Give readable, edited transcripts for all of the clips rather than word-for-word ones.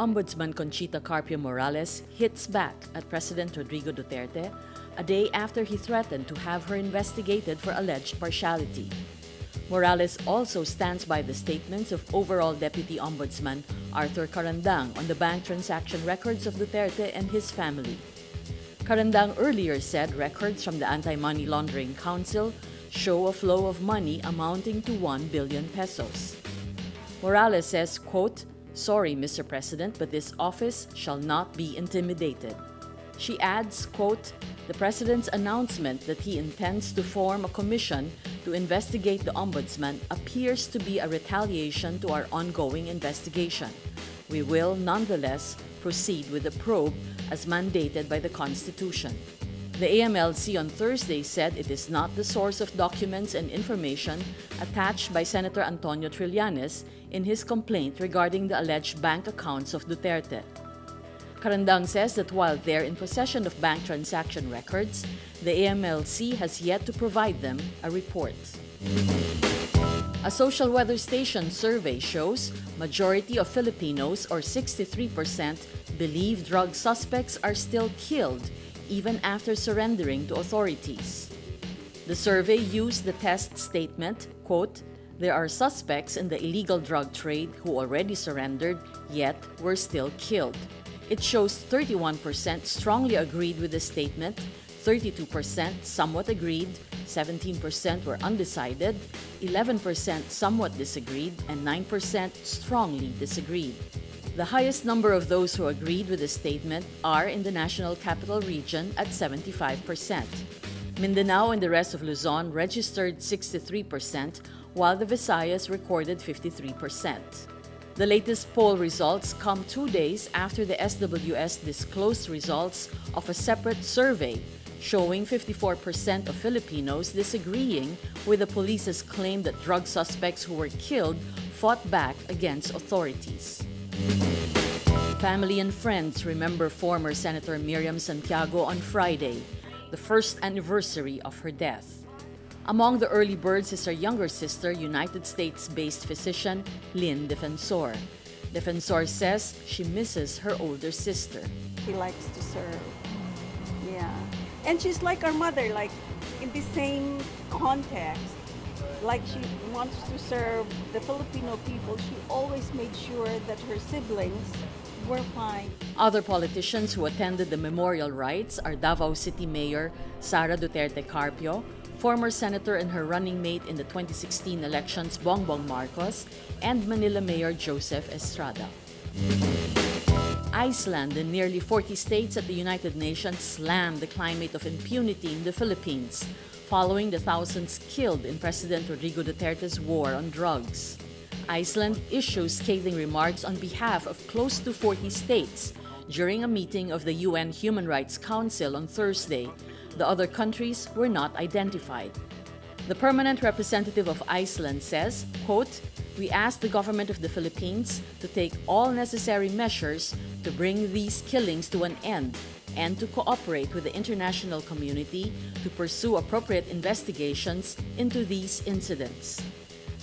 Ombudsman Conchita Carpio Morales hits back at President Rodrigo Duterte a day after he threatened to have her investigated for alleged partiality. Morales also stands by the statements of overall Deputy Ombudsman Arthur Carandang on the bank transaction records of Duterte and his family. Carandang earlier said records from the Anti-Money Laundering Council show a flow of money amounting to 1 billion pesos. Morales says, quote, "Sorry, Mr. President, but this office shall not be intimidated." She adds, quote, "The President's announcement that he intends to form a commission to investigate the Ombudsman appears to be a retaliation to our ongoing investigation. We will, nonetheless, proceed with the probe as mandated by the Constitution." The AMLC on Thursday said it is not the source of documents and information attached by Senator Antonio Trillanes in his complaint regarding the alleged bank accounts of Duterte. Carandang says that while they're in possession of bank transaction records, the AMLC has yet to provide them a report. A social weather station survey shows majority of Filipinos, or 63%, believe drug suspects are still killed even after surrendering to authorities. The survey used the test statement, quote, "There are suspects in the illegal drug trade who already surrendered yet were still killed." It shows 31% strongly agreed with the statement, 32% somewhat agreed, 17% were undecided, 11% somewhat disagreed, and 9% strongly disagreed. The highest number of those who agreed with the statement are in the National Capital Region at 75%. Mindanao and the rest of Luzon registered 63%, while the Visayas recorded 53%. The latest poll results come 2 days after the SWS disclosed results of a separate survey showing 54% of Filipinos disagreeing with the police's claim that drug suspects who were killed fought back against authorities. Family and friends remember former Senator Miriam Santiago on Friday, the first anniversary of her death. Among the early birds is her younger sister, United States-based physician Lynn Defensor. Defensor says she misses her older sister. He likes to serve. Yeah. And she's like our mother, like in the same context. Like she wants to serve the Filipino people, she always made sure that her siblings were fine. Other politicians who attended the memorial rites are Davao City Mayor Sara Duterte Carpio, former senator and her running mate in the 2016 elections Bongbong Marcos, and Manila Mayor Joseph Estrada. Iceland and nearly 40 states at the United Nations slammed the climate of impunity in the Philippines, following the thousands killed in President Rodrigo Duterte's war on drugs. Iceland issues scathing remarks on behalf of close to 40 states during a meeting of the UN Human Rights Council on Thursday. The other countries were not identified. The permanent representative of Iceland says, quote, "We ask the government of the Philippines to take all necessary measures to bring these killings to an end and to cooperate with the international community to pursue appropriate investigations into these incidents."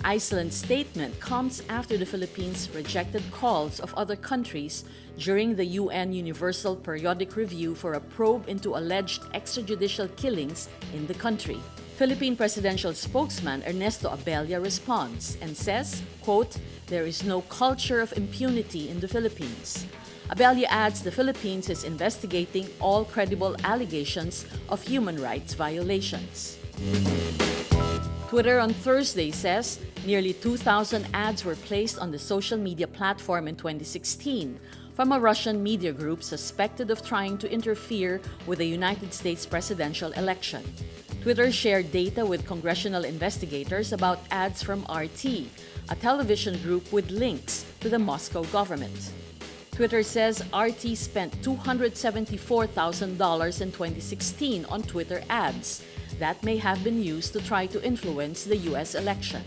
Iceland's statement comes after the Philippines rejected calls of other countries during the UN Universal Periodic Review for a probe into alleged extrajudicial killings in the country. Philippine presidential spokesman Ernesto Abella responds and says, quote, "There is no culture of impunity in the Philippines." Abella adds the Philippines is investigating all credible allegations of human rights violations. Twitter on Thursday says nearly 2,000 ads were placed on the social media platform in 2016 from a Russian media group suspected of trying to interfere with the United States presidential election. Twitter shared data with congressional investigators about ads from RT, a television group with links to the Moscow government. Twitter says RT spent $274,000 in 2016 on Twitter ads that may have been used to try to influence the U.S. election.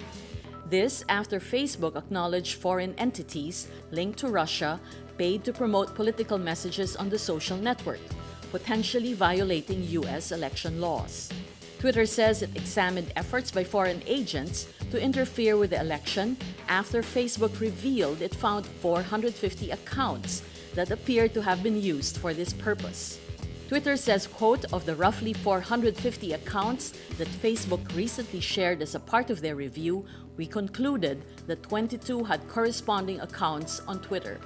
This after Facebook acknowledged foreign entities linked to Russia paid to promote political messages on the social network, potentially violating U.S. election laws. Twitter says it examined efforts by foreign agents to to interfere with the election after Facebook revealed it found 450 accounts that appeared to have been used for this purpose. Twitter says, quote, of the roughly 450 accounts that Facebook recently shared as a part of their review, we concluded that 22 had corresponding accounts on Twitter.